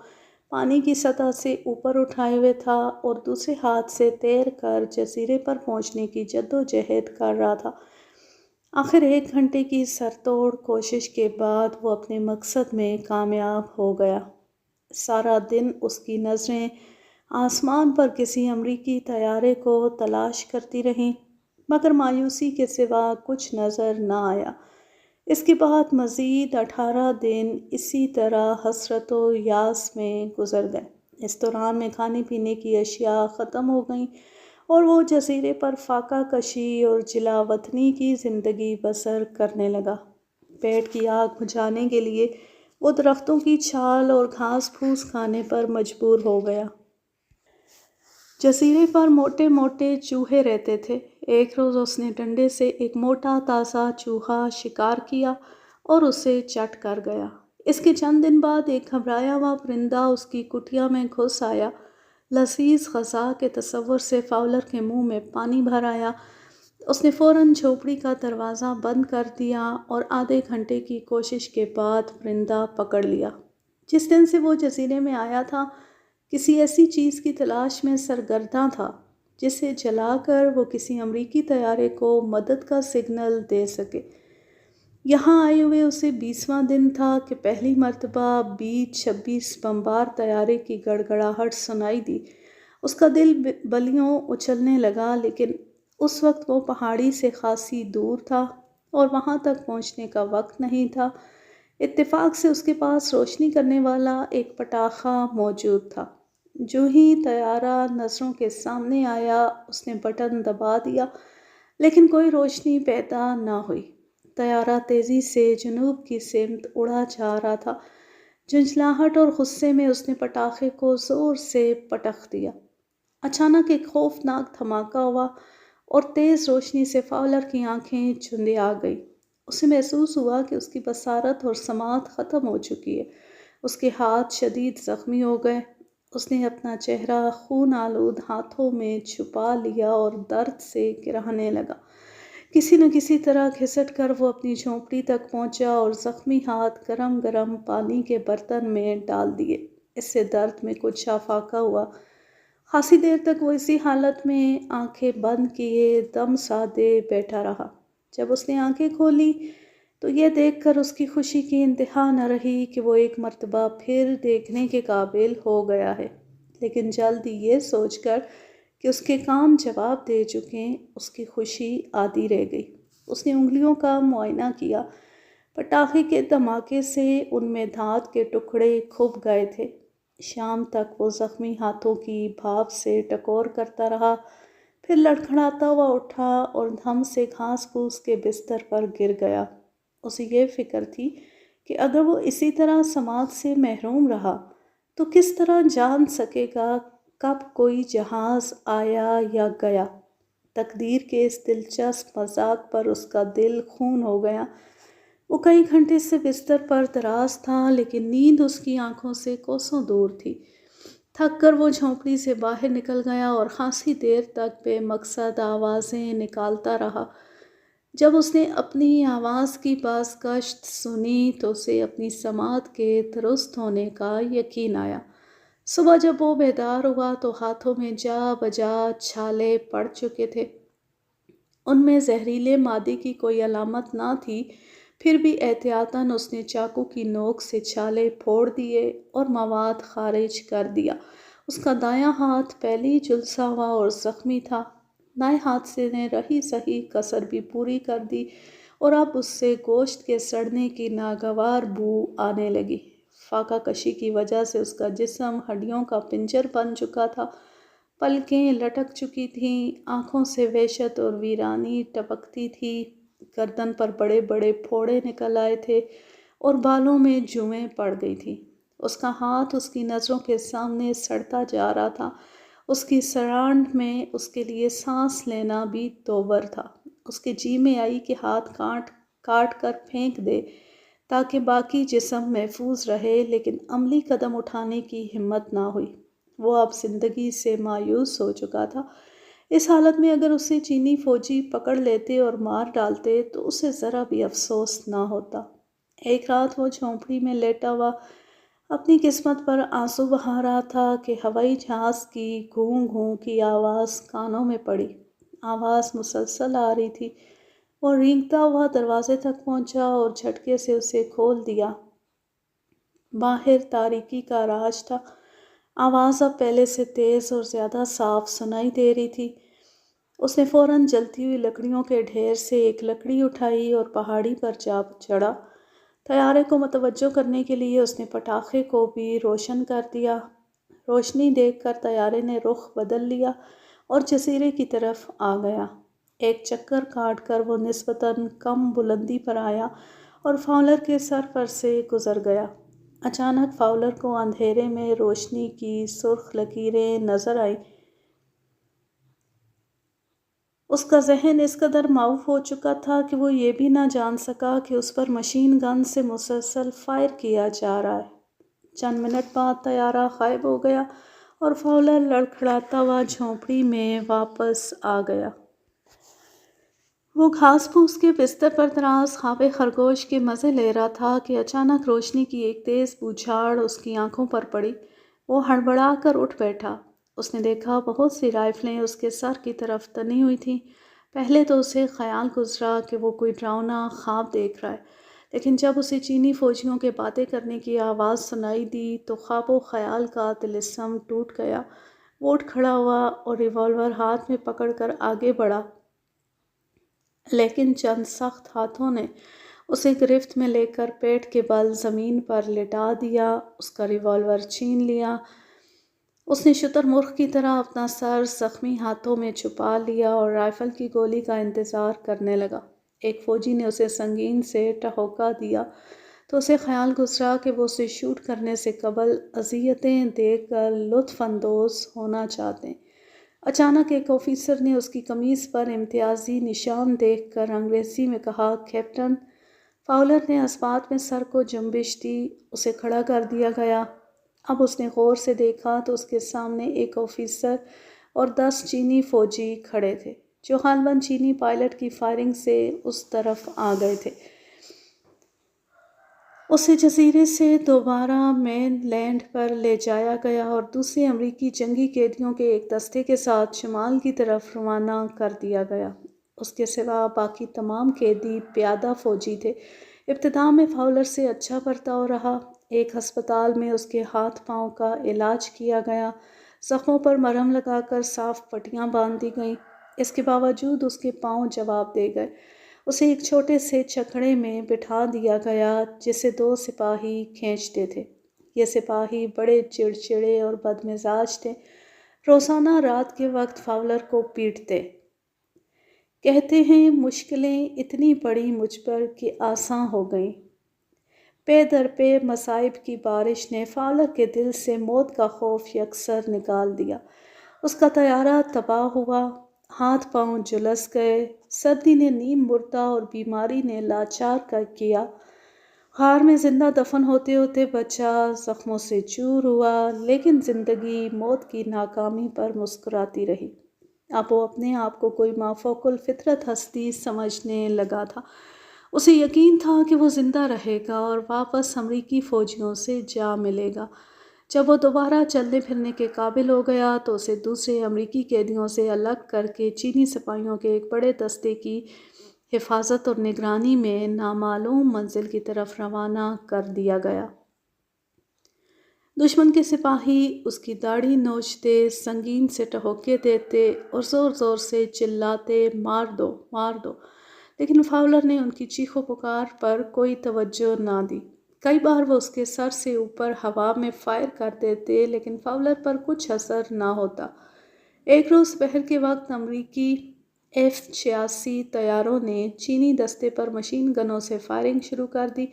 Speaker 1: پانی کی سطح سے اوپر اٹھائے ہوئے تھا اور دوسرے ہاتھ سے تیر کر جزیرے پر پہنچنے کی جدوجہد کر رہا تھا۔ آخر 1 گھنٹے کی سرتوڑ کوشش کے بعد وہ اپنے مقصد میں کامیاب ہو گیا۔ سارا دن اس کی نظریں آسمان پر کسی امریکی طیارے کو تلاش کرتی رہیں، مگر مایوسی کے سوا کچھ نظر نہ آیا۔ اس کے بعد مزید 18 دن اسی طرح حسرت و یاس میں گزر گئے۔ اس دوران میں کھانے پینے کی اشیاء ختم ہو گئیں اور وہ جزیرے پر فاقہ کشی اور جلا وطنی کی زندگی بسر کرنے لگا۔ پیٹ کی آگ بجھانے کے لیے وہ درختوں کی چھال اور گھاس پھوس کھانے پر مجبور ہو گیا۔ جزیرے پر موٹے موٹے چوہے رہتے تھے۔ ایک روز اس نے ڈنڈے سے ایک موٹا تازہ چوہا شکار کیا اور اسے چٹ کر گیا۔ اس کے چند دن بعد ایک گھبرایا ہوا پرندہ اس کی کٹیا میں گھس آیا۔ لذیذ غذا کے تصور سے فاؤلر کے منہ میں پانی بھر آیا۔ اس نے فوراً جھوپڑی کا دروازہ بند کر دیا اور آدھے گھنٹے کی کوشش کے بعد پرندہ پکڑ لیا۔ جس دن سے وہ جزیرے میں آیا تھا، کسی ایسی چیز کی تلاش میں سرگرداں تھا جسے جلا کر وہ کسی امریکی طیارے کو مدد کا سگنل دے سکے۔ یہاں آئے ہوئے اسے 20واں دن تھا کہ پہلی مرتبہ B-26 بمبار طیارے کی گڑگڑاہٹ سنائی دی۔ اس کا دل بلیوں اچھلنے لگا، لیکن اس وقت وہ پہاڑی سے خاصی دور تھا اور وہاں تک پہنچنے کا وقت نہیں تھا۔ اتفاق سے اس کے پاس روشنی کرنے والا ایک پٹاخہ موجود تھا۔ جو ہی طیارہ نظروں کے سامنے آیا، اس نے بٹن دبا دیا، لیکن کوئی روشنی پیدا نہ ہوئی۔ طیارہ تیزی سے جنوب کی سمت اڑا جا رہا تھا۔ جھنجھلاہٹ اور غصے میں اس نے پٹاخے کو زور سے پٹخ دیا۔ اچانک ایک خوفناک دھماکہ ہوا اور تیز روشنی سے فاؤلر کی آنکھیں چندیا گئیں۔ اسے محسوس ہوا کہ اس کی بصارت اور سماعت ختم ہو چکی ہے۔ اس کے ہاتھ شدید زخمی ہو گئے۔ اس نے اپنا چہرہ خون آلود ہاتھوں میں چھپا لیا اور درد سے گرانے لگا۔ کسی نہ کسی طرح گھسٹ کر وہ اپنی جھونپڑی تک پہنچا اور زخمی ہاتھ گرم گرم پانی کے برتن میں ڈال دیے۔ اس سے درد میں کچھ افاقہ ہوا۔ خاصی دیر تک وہ اسی حالت میں آنکھیں بند کیے دم سادے بیٹھا رہا۔ جب اس نے آنکھیں کھولی تو یہ دیکھ کر اس کی خوشی کی انتہا نہ رہی کہ وہ ایک مرتبہ پھر دیکھنے کے قابل ہو گیا ہے، لیکن جلد ہی یہ سوچ کر کہ اس کے کان جواب دے چکے، اس کی خوشی آدھی رہ گئی۔ اس نے انگلیوں کا معائنہ کیا۔ پٹاخے کے دھماکے سے ان میں دھات کے ٹکڑے کھب گئے تھے۔ شام تک وہ زخمی ہاتھوں کی بھاپ سے ٹکور کرتا رہا، پھر لڑکھڑاتا ہوا اٹھا اور دھم سے گھاس پھوس کے بستر پر گر گیا۔ اسے یہ فکر تھی کہ اگر وہ اسی طرح سماعت سے محروم رہا تو کس طرح جان سکے گا کب کوئی جہاز آیا یا گیا۔ تقدیر کے اس دلچسپ مذاق پر اس کا دل خون ہو گیا۔ وہ کئی گھنٹے سے بستر پر دراز تھا، لیکن نیند اس کی آنکھوں سے کوسوں دور تھی۔ تھک کر وہ جھونپڑی سے باہر نکل گیا اور خاصی دیر تک بے مقصد آوازیں نکالتا رہا۔ جب اس نے اپنی آواز کی بازگشت سنی تو اسے اپنی سماعت کے درست ہونے کا یقین آیا۔ صبح جب وہ بیدار ہوا تو ہاتھوں میں جا بجا چھالے پڑ چکے تھے۔ ان میں زہریلے مادے کی کوئی علامت نہ تھی، پھر بھی احتیاطاً اس نے چاقو کی نوک سے چھالے پھوڑ دیے اور مواد خارج کر دیا۔ اس کا دایاں ہاتھ پہلے ہی جھلسا ہوا اور زخمی تھا۔ دائیں ہاتھ سے نے رہی سہی کسر بھی پوری کر دی اور اب اس سے گوشت کے سڑنے کی ناگوار بو آنے لگی۔ فاقہ کشی کی وجہ سے اس کا جسم ہڈیوں کا پنجر بن چکا تھا، پلکیں لٹک چکی تھیں، آنکھوں سے وحشت اور ویرانی ٹپکتی تھی، گردن پر بڑے بڑے پھوڑے نکل آئے تھے اور بالوں میں جوئیں پڑ گئی تھیں۔ اس کا ہاتھ اس کی نظروں کے سامنے سڑتا جا رہا تھا۔ اس کی سرانڈ میں اس کے لیے سانس لینا بھی دوبر تھا۔ اس کے جی میں آئی کہ ہاتھ کاٹ کر پھینک دے تاکہ باقی جسم محفوظ رہے، لیکن عملی قدم اٹھانے کی ہمت نہ ہوئی۔ وہ اب زندگی سے مایوس ہو چکا تھا۔ اس حالت میں اگر اسے چینی فوجی پکڑ لیتے اور مار ڈالتے تو اسے ذرا بھی افسوس نہ ہوتا۔ ایک رات وہ جھونپڑی میں لیٹا ہوا اپنی قسمت پر آنسو بہا رہا تھا کہ ہوائی جہاز کی گھوں گھوں کی آواز کانوں میں پڑی۔ آواز مسلسل آ رہی تھی۔ وہ رینگتا ہوا دروازے تک پہنچا اور جھٹکے سے اسے کھول دیا۔ باہر تاریکی کا راج تھا۔ آواز اب پہلے سے تیز اور زیادہ صاف سنائی دے رہی تھی۔ اس نے فوراً جلتی ہوئی لکڑیوں کے ڈھیر سے ایک لکڑی اٹھائی اور پہاڑی پر جا چڑھا۔ طیارے کو متوجہ کرنے کے لیے اس نے پٹاخے کو بھی روشن کر دیا۔ روشنی دیکھ کر طیارے نے رخ بدل لیا اور جزیرے کی طرف آ گیا۔ ایک چکر کاٹ کر وہ نسبتاً کم بلندی پر آیا اور فاؤلر کے سر پر سے گزر گیا۔ اچانک فاؤلر کو اندھیرے میں روشنی کی سرخ لکیریں نظر آئیں۔ اس کا ذہن اس قدر معوف ہو چکا تھا کہ وہ یہ بھی نہ جان سکا کہ اس پر مشین گن سے مسلسل فائر کیا جا رہا ہے۔ چند منٹ بعد طیارہ غائب ہو گیا اور فاؤلر لڑکھڑاتا ہوا جھونپڑی میں واپس آ گیا۔ وہ گھاس پھوس کے بستر پر دراز خواب خرگوش کے مزے لے رہا تھا کہ اچانک روشنی کی ایک تیز بوچھاڑ اس کی آنکھوں پر پڑی۔ وہ ہڑبڑا کر اٹھ بیٹھا۔ اس نے دیکھا بہت سی رائفلیں اس کے سر کی طرف تنی ہوئی تھیں۔ پہلے تو اسے خیال گزرا کہ وہ کوئی ڈراؤنا خواب دیکھ رہا ہے، لیکن جب اسے چینی فوجیوں کے باتیں کرنے کی آواز سنائی دی تو خواب و خیال کا طلسم ٹوٹ گیا۔ وہ اٹھ کھڑا ہوا اور ریوالور ہاتھ میں پکڑ کر آگے بڑھا، لیکن چند سخت ہاتھوں نے اسے گرفت میں لے کر پیٹھ کے بل زمین پر لٹا دیا۔ اس کا ریوالور چھین لیا۔ اس نے شتر مرغ کی طرح اپنا سر زخمی ہاتھوں میں چھپا لیا اور رائفل کی گولی کا انتظار کرنے لگا۔ ایک فوجی نے اسے سنگین سے ٹھہوکا دیا تو اسے خیال گزرا کہ وہ اسے شوٹ کرنے سے قبل اذیتیں دے کر لطف اندوز ہونا چاہتے ہیں۔ اچانک ایک آفیسر نے اس کی قمیص پر امتیازی نشان دیکھ کر انگریزی میں کہا، کیپٹن۔ فاؤلر نے اثبات میں سر کو جنبش دی۔ اسے کھڑا کر دیا گیا۔ اب اس نے غور سے دیکھا تو اس کے سامنے ایک آفیسر اور 10 چینی فوجی کھڑے تھے، جو غالباً چینی پائلٹ کی فائرنگ سے اس طرف آ گئے تھے۔ اسے جزیرے سے دوبارہ مین لینڈ پر لے جایا گیا اور دوسرے امریکی جنگی قیدیوں کے ایک دستے کے ساتھ شمال کی طرف روانہ کر دیا گیا۔ اس کے سوا باقی تمام قیدی پیادہ فوجی تھے۔ ابتدا میں فاؤلر سے اچھا برتاؤ رہا۔ ایک ہسپتال میں اس کے ہاتھ پاؤں کا علاج کیا گیا، زخموں پر مرہم لگا کر صاف پٹیاں باندھ دی گئیں۔ اس کے باوجود اس کے پاؤں جواب دے گئے۔ اسے ایک چھوٹے سے چھکڑے میں بٹھا دیا گیا جسے 2 سپاہی کھینچتے تھے۔ یہ سپاہی بڑے چڑچڑے اور بدمزاج تھے۔ روزانہ رات کے وقت فاؤلر کو پیٹتے۔ کہتے ہیں مشکلیں اتنی پڑی مجھ پر کہ آساں ہو گئیں۔ پے در پے مصائب کی بارش نے فاؤلر کے دل سے موت کا خوف یکسر نکال دیا۔ اس کا طیارہ تباہ ہوا، ہاتھ پاؤں جھلس گئے، سردی نے نیم مردہ اور بیماری نے لاچار کر کیا۔ غار میں زندہ دفن ہوتے ہوتے بچا، زخموں سے چور ہوا، لیکن زندگی موت کی ناکامی پر مسکراتی رہی۔ اب وہ اپنے آپ کو کوئی مافوق الفطرت ہستی سمجھنے لگا تھا۔ اسے یقین تھا کہ وہ زندہ رہے گا اور واپس امریکی فوجیوں سے جا ملے گا، جب وہ دوبارہ چلنے پھرنے کے قابل ہو گیا تو اسے دوسرے امریکی قیدیوں سے الگ کر کے چینی سپاہیوں کے ایک بڑے دستے کی حفاظت اور نگرانی میں نامعلوم منزل کی طرف روانہ کر دیا گیا۔ دشمن کے سپاہی اس کی داڑھی نوچتے، سنگین سے ٹہوکے دیتے اور زور زور سے چلاتے، مار دو، مار دو، لیکن فاؤلر نے ان کی چیخ و پکار پر کوئی توجہ نہ دی۔ کئی بار وہ اس کے سر سے اوپر ہوا میں فائر کر دیتے لیکن فاؤلر پر کچھ اثر نہ ہوتا۔ ایک روز دوپہر کے وقت امریکی F-86 طیاروں نے چینی دستے پر مشین گنوں سے فائرنگ شروع کر دی۔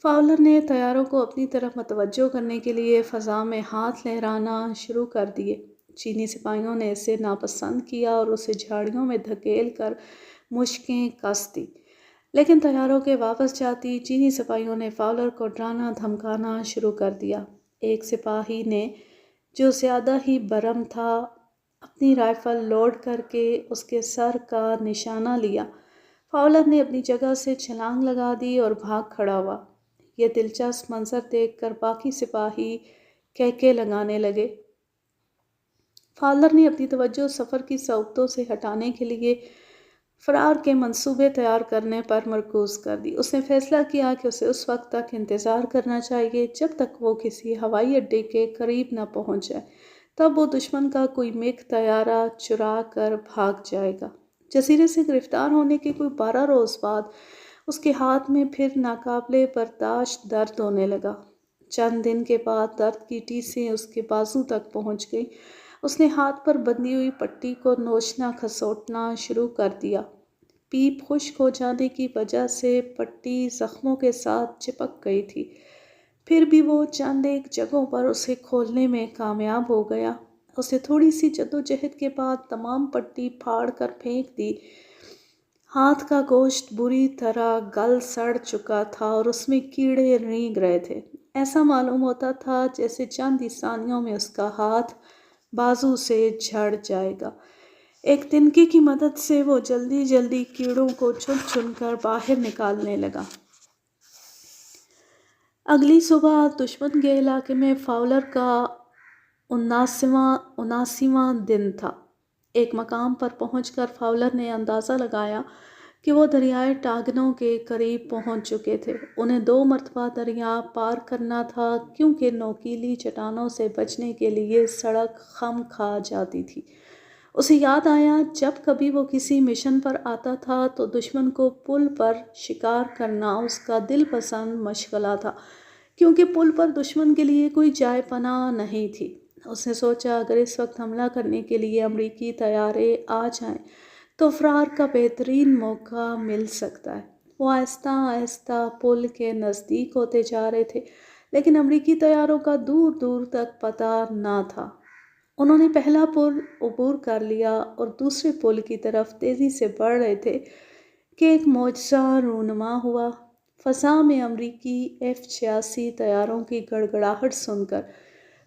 Speaker 1: فاؤلر نے طیاروں کو اپنی طرف متوجہ کرنے کے لیے فضا میں ہاتھ لہرانا شروع کر دیے۔ چینی سپاہیوں نے اسے ناپسند کیا اور اسے جھاڑیوں میں دھکیل کر مشقیں کس دی، لیکن طیاروں کے واپس جاتی چینی سپاہیوں نے فاؤلر کو ڈرانا دھمکانا شروع کر دیا۔ ایک سپاہی نے، جو زیادہ ہی برہم تھا، اپنی رائفل لوڈ کر کے اس کے سر کا نشانہ لیا۔ فاؤلر نے اپنی جگہ سے چھلانگ لگا دی اور بھاگ کھڑا ہوا۔ یہ دلچسپ منظر دیکھ کر باقی سپاہی کہکے لگانے لگے۔ فاؤلر نے اپنی توجہ سفر کی صعوبتوں سے ہٹانے کے لیے فرار کے منصوبے تیار کرنے پر مرکوز کر دی۔ اس نے فیصلہ کیا کہ اسے اس وقت تک انتظار کرنا چاہیے جب تک وہ کسی ہوائی اڈے کے قریب نہ پہنچ جائے، تب وہ دشمن کا کوئی MiG طیارہ چرا کر بھاگ جائے گا۔ جزیرے سے گرفتار ہونے کے کوئی 12 روز بعد اس کے ہاتھ میں پھر ناقابل برداشت درد ہونے لگا۔ چند دن کے بعد درد کی ٹیسیں اس کے بازو تک پہنچ گئیں۔ اس نے ہاتھ پر بندھی ہوئی پٹی کو نوچنا کھسوٹنا شروع کر دیا۔ پیپ خشک ہو جانے کی وجہ سے پٹی زخموں کے ساتھ چپک گئی تھی، پھر بھی وہ چند ایک جگہوں پر اسے کھولنے میں کامیاب ہو گیا۔ اسے تھوڑی سی جدوجہد کے بعد تمام پٹی پھاڑ کر پھینک دی۔ ہاتھ کا گوشت بری طرح گل سڑ چکا تھا اور اس میں کیڑے رینگ رہے تھے۔ ایسا معلوم ہوتا تھا جیسے چند ہی ثانیوں میں اس کا ہاتھ بازو سے جھڑ جائے گا۔ ایک تنکے کی مدد سے وہ جلدی جلدی کیڑوں کو چن چن کر باہر نکالنے لگا۔ اگلی صبح دشمن کے علاقے میں فاؤلر کا 79واں دن تھا۔ ایک مقام پر پہنچ کر فاؤلر نے اندازہ لگایا کہ وہ دریائے ٹاگنو کے قریب پہنچ چکے تھے۔ انہیں 2 مرتبہ دریا پار کرنا تھا کیونکہ نوکیلی چٹانوں سے بچنے کے لیے سڑک خم کھا جاتی تھی۔ اسے یاد آیا جب کبھی وہ کسی مشن پر آتا تھا تو دشمن کو پل پر شکار کرنا اس کا دل پسند مشغلہ تھا، کیونکہ پل پر دشمن کے لیے کوئی جائے پناہ نہیں تھی۔ اس نے سوچا اگر اس وقت حملہ کرنے کے لیے امریکی طیارے آ جائیں تو فرار کا بہترین موقع مل سکتا ہے۔ وہ آہستہ آہستہ پل کے نزدیک ہوتے جا رہے تھے، لیکن امریکی طیاروں کا دور دور تک پتہ نہ تھا۔ انہوں نے پہلا پل عبور کر لیا اور دوسرے پل کی طرف تیزی سے بڑھ رہے تھے کہ ایک معجزہ رونما ہوا۔ فضا میں امریکی F-86 طیاروں کی گڑگڑاہٹ سن کر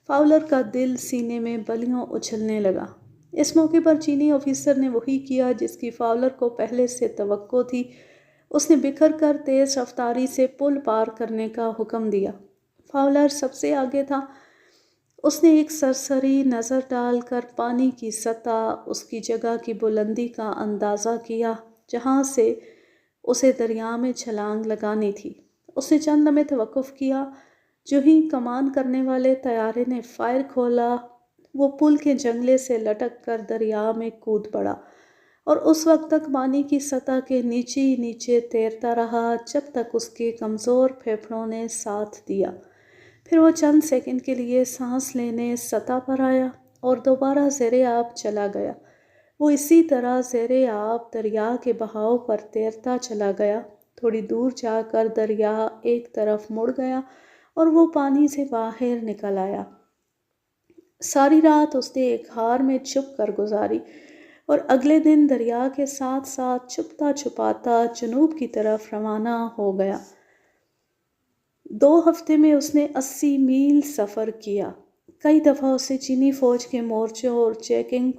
Speaker 1: فاؤلر کا دل سینے میں بلیوں اچھلنے لگا۔ اس موقع پر چینی آفیسر نے وہی کیا جس کی فاؤلر کو پہلے سے توقع تھی۔ اس نے بکھر کر تیز رفتاری سے پل پار کرنے کا حکم دیا۔ فاؤلر سب سے آگے تھا۔ اس نے ایک سرسری نظر ڈال کر پانی کی سطح، اس کی جگہ کی بلندی کا اندازہ کیا جہاں سے اسے دریا میں چھلانگ لگانی تھی۔ اس نے چند لمحے توقف کیا۔ جو ہی کمان کرنے والے طیارے نے فائر کھولا، وہ پل کے جنگلے سے لٹک کر دریا میں کود پڑا اور اس وقت تک پانی کی سطح کے نیچے ہی نیچے تیرتا رہا جب تک اس کے کمزور پھیپھڑوں نے ساتھ دیا۔ پھر وہ چند سیکنڈ کے لیے سانس لینے سطح پر آیا اور دوبارہ زیر آب چلا گیا۔ وہ اسی طرح زیر آب دریا کے بہاؤ پر تیرتا چلا گیا۔ تھوڑی دور جا کر دریا ایک طرف مڑ گیا اور وہ پانی سے باہر نکل آیا۔ ساری رات اس نے ایک غار میں چھپ کر گزاری اور اگلے دن دریا کے ساتھ ساتھ چھپتا چھپاتا جنوب کی طرف روانہ ہو گیا۔ 2 ہفتے میں اس نے 80 میل سفر کیا۔ کئی دفعہ اسے چینی فوج کے مورچوں اور چیکنگ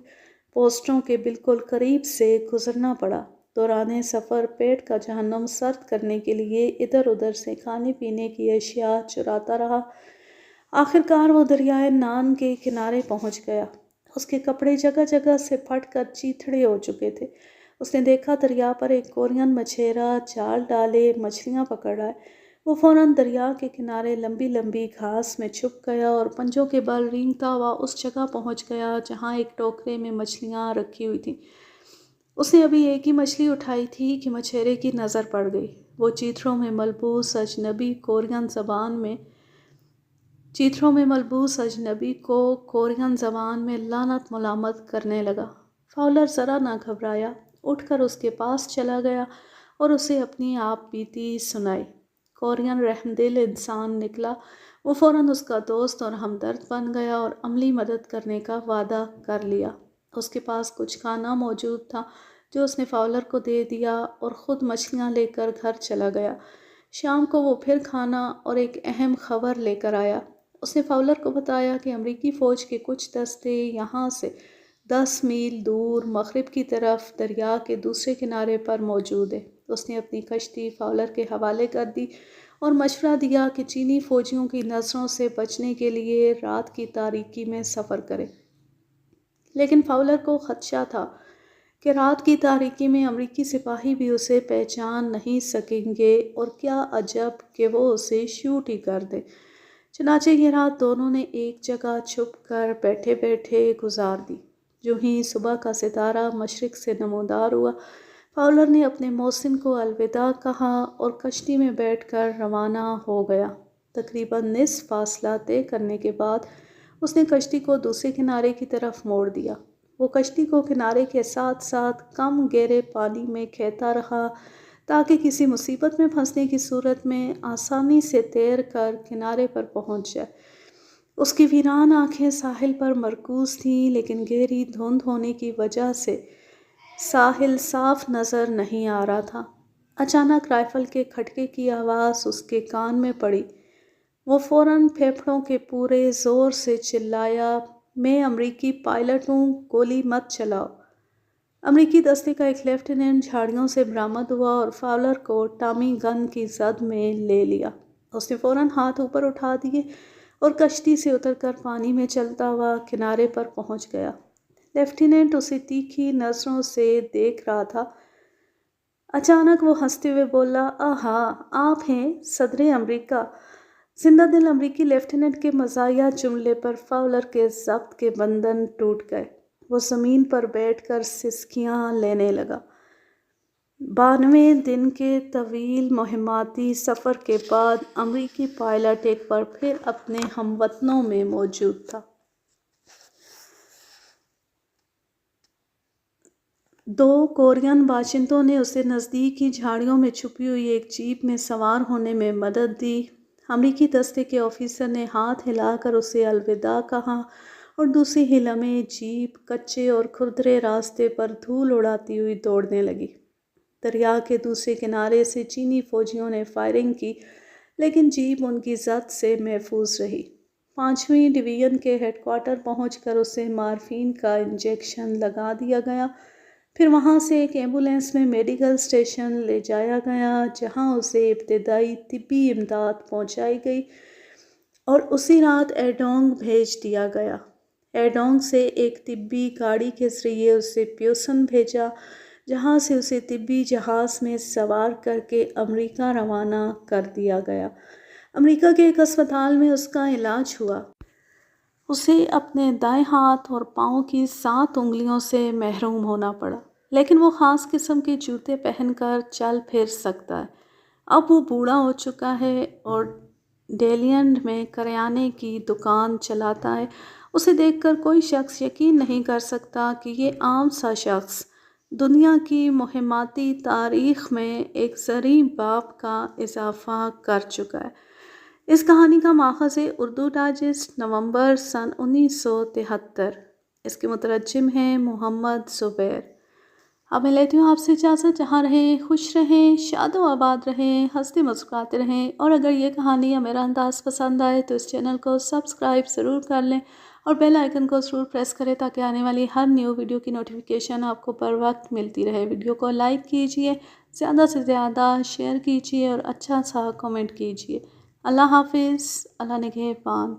Speaker 1: پوسٹوں کے بالکل قریب سے گزرنا پڑا۔ دوران سفر پیٹ کا جہنم سرد کرنے کے لیے ادھر ادھر سے کھانے پینے کی اشیاء چراتا رہا۔ آخر کار وہ دریائے نان کے کنارے پہنچ گیا۔ اس کے کپڑے جگہ جگہ سے پھٹ کر چیتھڑے ہو چکے تھے۔ اس نے دیکھا دریا پر ایک کورین مچھیرا جال ڈالے مچھلیاں پکڑ رہا ہے۔ وہ فوراً دریا کے کنارے لمبی لمبی گھاس میں چھپ گیا اور پنجوں کے بل رینگتا ہوا اس جگہ پہنچ گیا جہاں ایک ٹوکرے میں مچھلیاں رکھی ہوئی تھیں۔ اس نے ابھی ایک ہی مچھلی اٹھائی تھی کہ مچھیرے کی نظر پڑ گئی۔ وہ چیتھڑوں میں ملبوس اجنبی کو کورین زبان میں لعنت ملامت کرنے لگا۔ فاؤلر ذرا نہ گھبرایا، اٹھ کر اس کے پاس چلا گیا اور اسے اپنی آپ بیتی سنائی۔ کورین رحم دل انسان نکلا۔ وہ فوراً اس کا دوست اور ہمدرد بن گیا اور عملی مدد کرنے کا وعدہ کر لیا۔ اس کے پاس کچھ کھانا موجود تھا جو اس نے فاؤلر کو دے دیا اور خود مچھلیاں لے کر گھر چلا گیا۔ شام کو وہ پھر کھانا اور ایک اہم خبر لے کر آیا۔ اس نے فاؤلر کو بتایا کہ امریکی فوج کے کچھ دستے یہاں سے 10 میل دور مغرب کی طرف دریا کے دوسرے کنارے پر موجود ہے۔ اس نے اپنی کشتی فاؤلر کے حوالے کر دی اور مشورہ دیا کہ چینی فوجیوں کی نظروں سے بچنے کے لیے رات کی تاریکی میں سفر کرے۔ لیکن فاؤلر کو خدشہ تھا کہ رات کی تاریکی میں امریکی سپاہی بھی اسے پہچان نہیں سکیں گے اور کیا عجب کہ وہ اسے شوٹ ہی کر دیں۔ چنانچہ یہ رات دونوں نے ایک جگہ چھپ کر بیٹھے بیٹھے گزار دی۔ جو ہی صبح کا ستارہ مشرق سے نمودار ہوا، فاؤلر نے اپنے محسن کو الوداع کہا اور کشتی میں بیٹھ کر روانہ ہو گیا۔ تقریباً نصف فاصلہ طے کرنے کے بعد اس نے کشتی کو دوسرے کنارے کی طرف موڑ دیا۔ وہ کشتی کو کنارے کے ساتھ ساتھ کم گہرے پانی میں کھینچتا رہا تاکہ کسی مصیبت میں پھنسنے کی صورت میں آسانی سے تیر کر کنارے پر پہنچ جائے۔ اس کی ویران آنکھیں ساحل پر مرکوز تھیں، لیکن گہری دھند ہونے کی وجہ سے ساحل صاف نظر نہیں آ رہا تھا۔ اچانک رائفل کے کھٹکے کی آواز اس کے کان میں پڑی۔ وہ فوراً پھیپھڑوں کے پورے زور سے چلایا، میں امریکی پائلٹ ہوں، گولی مت چلاؤ۔ امریکی دستے کا ایک لیفٹیننٹ جھاڑیوں سے برآمد ہوا اور فاؤلر کو ٹامی گن کی زد میں لے لیا۔ اس نے فوراً ہاتھ اوپر اٹھا دیے اور کشتی سے اتر کر پانی میں چلتا ہوا کنارے پر پہنچ گیا۔ لیفٹیننٹ اسے تیکھی نظروں سے دیکھ رہا تھا۔ اچانک وہ ہنستے ہوئے بولا، آہا، آپ ہیں صدر امریکہ۔ زندہ دل امریکی لیفٹیننٹ کے مزاحیہ جملے پر فاؤلر کے ضبط کے بندھن ٹوٹ گئے۔ وہ زمین پر بیٹھ کر سسکیاں لینے لگا۔ 92 دن کے طویل مہماتی سفر کے بعد امریکی پائلٹ ایک بار پھر اپنے ہم وطنوں میں موجود تھا۔ 2 کورین باشندوں نے اسے نزدیک کی جھاڑیوں میں چھپی ہوئی ایک جیپ میں سوار ہونے میں مدد دی۔ امریکی دستے کے آفیسر نے ہاتھ ہلا کر اسے الوداع کہا اور دوسری ہلا میں جیپ کچے اور کھردرے راستے پر دھول اڑاتی ہوئی دوڑنے لگی۔ دریا کے دوسرے کنارے سے چینی فوجیوں نے فائرنگ کی، لیکن جیپ ان کی زد سے محفوظ رہی۔ 5ویں ڈویژن کے ہیڈ کوارٹر پہنچ کر اسے مارفین کا انجیکشن لگا دیا گیا۔ پھر وہاں سے ایک ایمبولینس میں میڈیکل اسٹیشن لے جایا گیا جہاں اسے ابتدائی طبی امداد پہنچائی گئی اور اسی رات ایڈونگ بھیج دیا گیا۔ ایڈونگ سے ایک طبی گاڑی کے ذریعے اسے پیوسن بھیجا جہاں سے اسے طبی جہاز میں سوار کر کے امریکہ روانہ کر دیا گیا۔ امریکہ کے ایک ہسپتال میں اس کا علاج ہوا۔ اسے اپنے دائیں ہاتھ اور پاؤں کی 7 انگلیوں سے محروم ہونا پڑا، لیکن وہ خاص قسم کے جوتے پہن کر چل پھر سکتا ہے۔ اب وہ بوڑھا ہو چکا ہے اور ڈیلینڈ میں کریانے کی دکان چلاتا ہے۔ اسے دیکھ کر کوئی شخص یقین نہیں کر سکتا کہ یہ عام سا شخص دنیا کی مہماتی تاریخ میں ایک زرعی باب کا اضافہ کر چکا ہے۔ اس کہانی کا ماخذ ہے اردو ڈائجسٹ، نومبر سن 1973۔ اس کے مترجم ہیں محمد زبیر۔ اب میں لیتی ہوں آپ سے اجازت۔ جہاں رہیں خوش رہیں، شاد و آباد رہیں، ہنستے مسکراتے رہیں، اور اگر یہ کہانی یا میرا انداز پسند آئے تو اس چینل کو سبسکرائب ضرور کر لیں اور بیل آئیکن کو ضرور پریس کریں تاکہ آنے والی ہر نیو ویڈیو کی نوٹیفیکیشن آپ کو پر وقت ملتی رہے۔ ویڈیو کو لائک کیجئے، زیادہ سے زیادہ شیئر کیجئے اور اچھا سا کمنٹ کیجئے۔ اللہ حافظ، اللہ نگہبان۔